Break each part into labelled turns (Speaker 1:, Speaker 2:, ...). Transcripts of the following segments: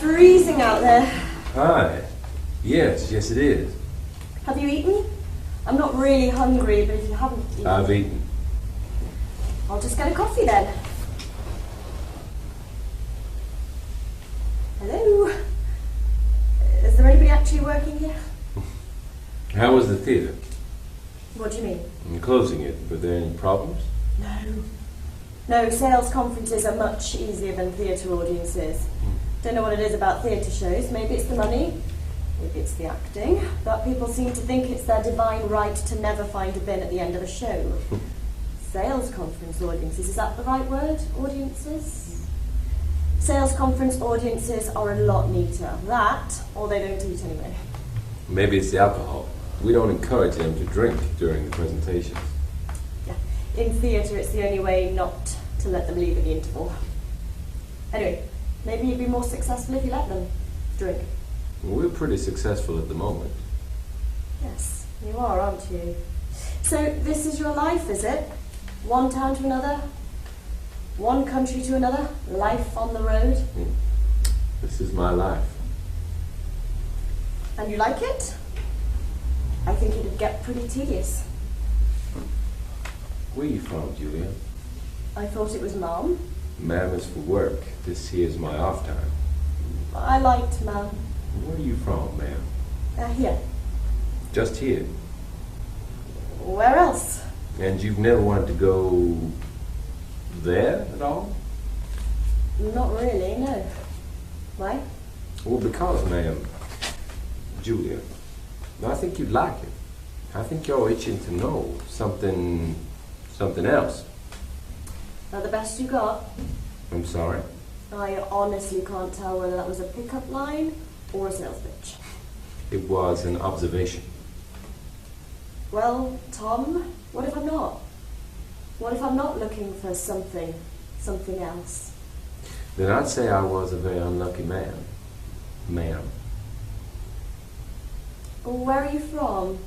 Speaker 1: freezing out there.
Speaker 2: Hi. Yes, it is.
Speaker 1: Have you eaten? I'm not really hungry, but if you haven't eaten...
Speaker 2: I've eaten.
Speaker 1: I'll just get a coffee then. Hello? Is there anybody actually working here?
Speaker 2: How was the theatre?
Speaker 1: What do you mean?
Speaker 2: I'm closing it. Were there any problems?
Speaker 1: No, sales conferences are much easier than theatre audiences. Don't know what it is about theatre shows. Maybe it's the money, maybe it's the acting, but people seem to think it's their divine right to never find a bin at the end of a show. Sales conference audiences, is that the right word? Audiences? Sales conference audiences are a lot neater. That, or they don't eat anyway.
Speaker 2: Maybe it's the alcohol. We don't encourage them to drink during the presentations.
Speaker 1: Yeah, in theatre it's the only way not to let them leave at the interval. Anyway, maybe you'd be more successful if you let them drink.
Speaker 2: We're pretty successful at the moment.
Speaker 1: Yes, you are, aren't you? So this is your life, is it? One town to another? One country to another? Life on the road?
Speaker 2: This is my life.
Speaker 1: And you like it? I think it'd get pretty tedious.
Speaker 2: Where are you from, Julia?
Speaker 1: I thought it was Mum.
Speaker 2: Ma'am is for work. This here's my off time.
Speaker 1: I liked Mum.
Speaker 2: Where are you from, ma'am?
Speaker 1: Here.
Speaker 2: Just here.
Speaker 1: Where else?
Speaker 2: And you've never wanted to go there at all?
Speaker 1: Not really, no. Why?
Speaker 2: Well, because, ma'am, Julia, I think you'd like it. I think you're itching to know something else.
Speaker 1: Are the best you got?
Speaker 2: I'm sorry?
Speaker 1: I honestly can't tell whether that was a pickup line or a sales pitch.
Speaker 2: It was an observation.
Speaker 1: Well, Tom, what if I'm not? What if I'm not looking for something else?
Speaker 2: Then I'd say I was a very unlucky man, ma'am.
Speaker 1: Where are you from?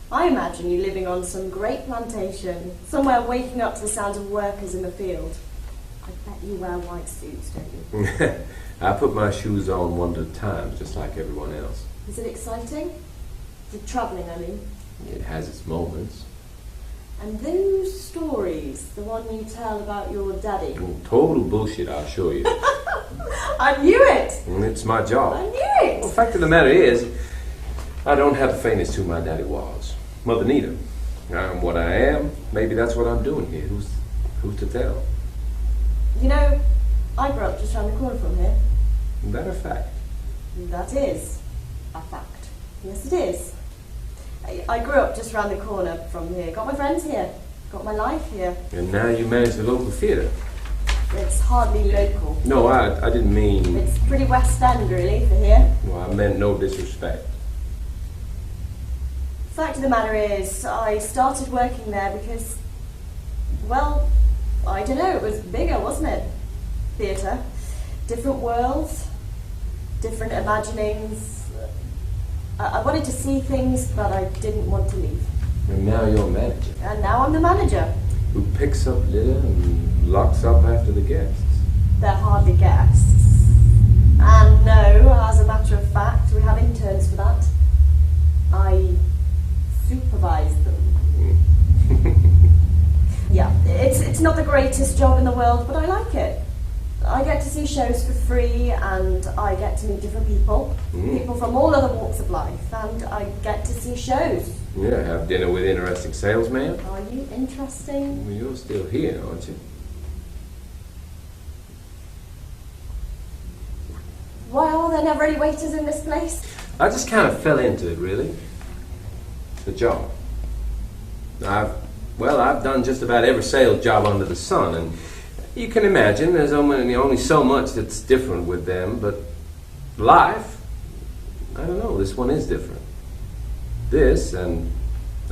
Speaker 1: I imagine you living on some great plantation, somewhere waking up to the sounds of workers in the field. I bet you wear white suits, don't you?
Speaker 2: I put my shoes on one at a time, just like everyone else.
Speaker 1: Is it exciting? The travelling, I mean.
Speaker 2: It has its moments.
Speaker 1: And those stories, the one you tell about your daddy.
Speaker 2: Total bullshit, I'll show you.
Speaker 1: I knew it!
Speaker 2: It's my job.
Speaker 1: I knew it!
Speaker 2: Well, the fact of the matter is, I don't have the faintest who my daddy was. Mother neither. I'm what I am. Maybe that's what I'm doing here. Who's to tell?
Speaker 1: You know, I grew up just around the corner from here.
Speaker 2: Is that a fact?
Speaker 1: That is a fact. Yes, it is. I grew up just around the corner from here. Got my friends here. Got my life here.
Speaker 2: And now you manage the local theatre.
Speaker 1: It's hardly local.
Speaker 2: No, I didn't mean...
Speaker 1: It's pretty West End, really, for here.
Speaker 2: Well, I meant no disrespect.
Speaker 1: Fact of the matter is, I started working there because, well, I don't know, it was bigger, wasn't it? Theatre. Different worlds, different imaginings. I wanted to see things, but I didn't want to leave.
Speaker 2: And now you're a manager.
Speaker 1: And now I'm the manager.
Speaker 2: Who picks up litter and locks up after the guests.
Speaker 1: They're hardly guests. And no, as a matter of fact, we have interns for that. I supervise them. Yeah, it's not the greatest job in the world, but I like it. I get to see shows for free, and I get to meet different people. People from all other walks of life, and I get to see shows.
Speaker 2: Yeah, have dinner with interesting salesman.
Speaker 1: Are you interesting?
Speaker 2: Well, you're still here, aren't you?
Speaker 1: Well, there never any waiters in this place.
Speaker 2: I just kind of fell into it, really. The job. I've done just about every sales job under the sun, and you can imagine there's only so much that's different with them, but life, I don't know, this one is different. This, and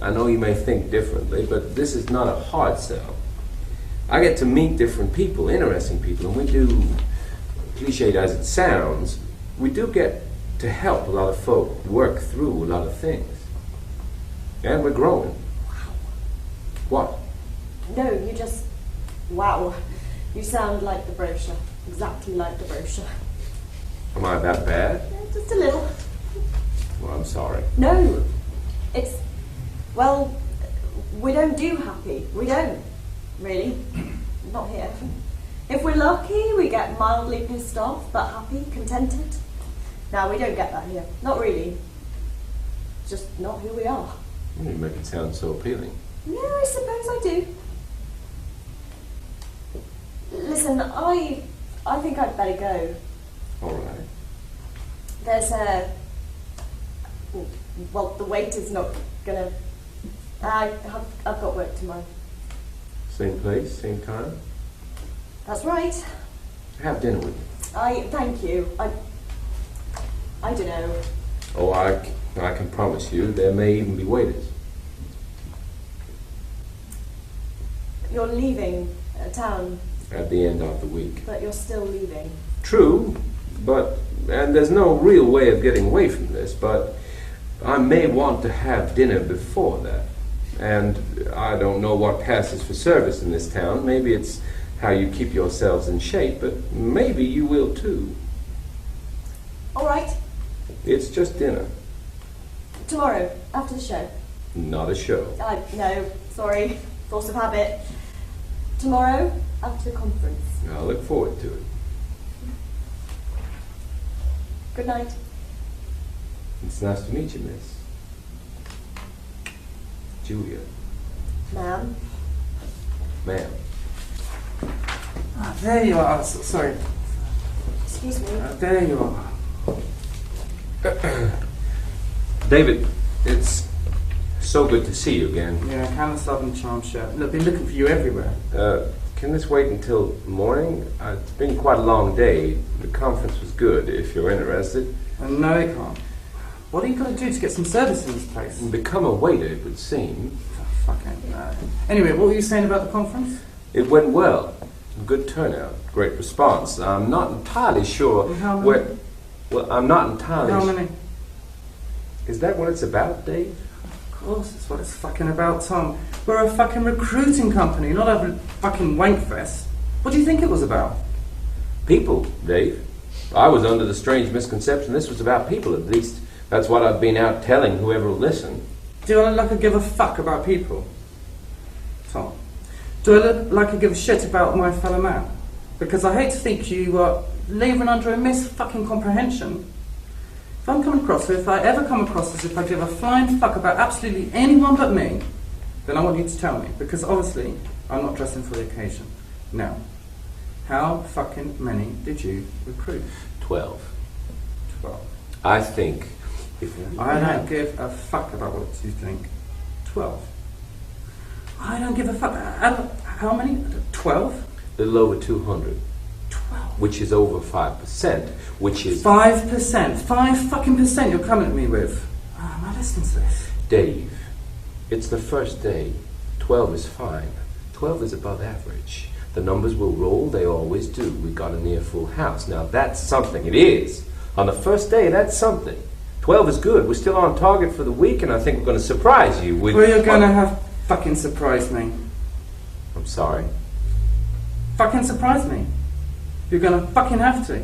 Speaker 2: I know you may think differently, but this is not a hard sell. I get to meet different people, interesting people, and we do, cliched as it sounds, we do get to help a lot of folk work through a lot of things. And we're growing.
Speaker 1: Wow.
Speaker 2: What?
Speaker 1: No, you just... Wow. You sound like the brochure. exactly like the brochure.
Speaker 2: Am I that bad?
Speaker 1: Just a little.
Speaker 2: Well, I'm sorry.
Speaker 1: No, it's, well, we don't do happy. We don't, really. Not here. If we're lucky, we get mildly pissed off, but happy, contented. No, we don't get that here. Not really. Just not who we are.
Speaker 2: You make it sound so appealing.
Speaker 1: Yeah, I suppose I do. Listen, I think I'd better go.
Speaker 2: All right.
Speaker 1: There's well, the waiter's not gonna. I've got work tomorrow.
Speaker 2: Same place, same time?
Speaker 1: That's right.
Speaker 2: Have dinner with me.
Speaker 1: Thank you. I don't know.
Speaker 2: Oh, I can promise you there may even be waiters.
Speaker 1: You're leaving town,
Speaker 2: At the end of the week.
Speaker 1: but you're still leaving.
Speaker 2: True, and there's no real way of getting away from this, but I may want to have dinner before that. And I don't know what passes for service in this town. Maybe it's how you keep yourselves in shape, but maybe you will too.
Speaker 1: All right.
Speaker 2: It's just dinner,
Speaker 1: Tomorrow, after the show.
Speaker 2: not a show.
Speaker 1: No, sorry. Force of habit. Tomorrow, after the conference.
Speaker 2: I look forward to it.
Speaker 1: Good night.
Speaker 2: It's nice to meet you, miss. Julia.
Speaker 1: Ma'am.
Speaker 2: Ma'am.
Speaker 3: Ah, there you are. Sorry.
Speaker 1: Excuse me.
Speaker 3: There you are.
Speaker 2: David, it's so good to see you again.
Speaker 3: Yeah, Hannah Southern Charm shirt. Look, been looking for you everywhere.
Speaker 2: Can this wait until morning? It's been quite a long day. The conference was good, if you're interested.
Speaker 3: No, they can't. What are you going to do to get some service in this place?
Speaker 2: Become a waiter, it would seem.
Speaker 3: Oh, fucking Anyway, what were you saying about the conference?
Speaker 2: It went well. Good turnout. Great response. I'm not entirely sure
Speaker 3: How many?
Speaker 2: where... Well, I'm not entirely
Speaker 3: How
Speaker 2: sure.
Speaker 3: many?
Speaker 2: Is that what it's about, Dave?
Speaker 3: Of course, that's what it's fucking about, Tom. We're a fucking recruiting company, not a fucking wank fest. What do you think it was about?
Speaker 2: People, Dave. I was under the strange misconception this was about people, at least. That's what I've been out telling whoever will listen.
Speaker 3: Do I look like I give a fuck about people? Tom, do I look like I give a shit about my fellow man? Because I hate to think you are living under a mis-fucking comprehension. If I'm coming across, if I ever come across as if I give a flying fuck about absolutely anyone but me, then I want you to tell me, because obviously I'm not dressing for the occasion. Now, how fucking many did you recruit?
Speaker 2: 12.
Speaker 3: 12.
Speaker 2: I think if we
Speaker 3: I don't give a fuck about what you think. 12. I don't give a fuck. How many? 12?
Speaker 2: a little over 200,
Speaker 3: 12.
Speaker 2: which is over 5%, which is...
Speaker 3: 5%. 5 fucking percent you're coming at me with. Am I listening to this?
Speaker 2: Dave, it's the first day. 12 is fine. 12 is above average. The numbers will roll, they always do. We got a near full house. Now that's something. It is. On the first day, that's something. 12 is good. We're still on target for the week, and I think we're going to surprise you with...
Speaker 3: Well, you're going to have fucking surprise me.
Speaker 2: I'm sorry.
Speaker 3: Fucking surprise me. You're going to fucking have to.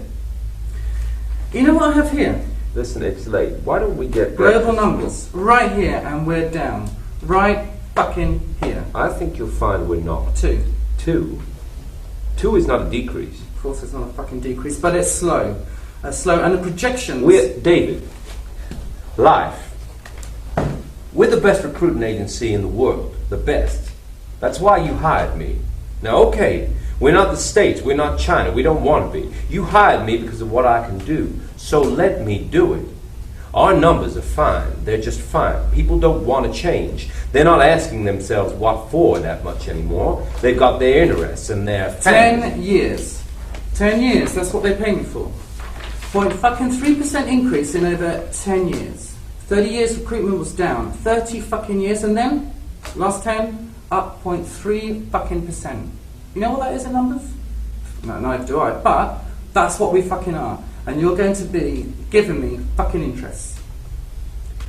Speaker 3: You know what I have here?
Speaker 2: Listen, it's late. Why don't we get...
Speaker 3: Global
Speaker 2: breakfast?
Speaker 3: numbers. Right here, and we're down. Right fucking here.
Speaker 2: I think you'll find we're not.
Speaker 3: 2.
Speaker 2: 2? 2 is not a decrease.
Speaker 3: Of course, it's not a fucking decrease, but it's slow. Slow, and the projections...
Speaker 2: We're... David. Life. We're the best recruiting agency in the world. The best. That's why you hired me. Now, okay, we're not the States. We're not China. We don't want to be. You hired me because of what I can do. So let me do it. Our numbers are fine. They're just fine. People don't want to change. They're not asking themselves what for that much anymore. They've got their interests and their families.
Speaker 3: 10 years. 10 years, that's what they pay me for. 0.3% increase in over 10 years. 30 years recruitment was down. 30 fucking years, and then, last 10, up 0.3 fucking percent. You know what that is in numbers? No, neither do I, but that's what we fucking are. And you're going to be giving me fucking interest.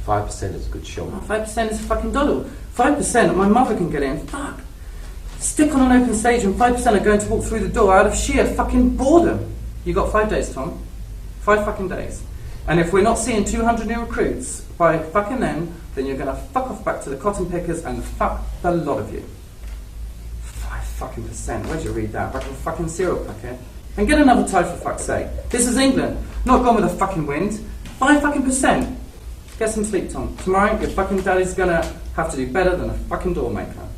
Speaker 2: 5% is a good showing.
Speaker 3: 5% is a fucking dollar. 5% my mother can get in. Fuck. Stick on an open stage and 5% are going to walk through the door out of sheer fucking boredom. You got 5 days, Tom. 5 fucking days. And if we're not seeing 200 new recruits by fucking then you're gonna fuck off back to the cotton pickers and fuck the lot of you. 5 fucking percent. Where'd you read that? Back of a fucking cereal packet? And get another tie for fuck's sake. This is England, not gone with the fucking wind. 5 fucking percent. Get some sleep, Tom. Tomorrow your fucking daddy's gonna have to do better than a fucking door maker.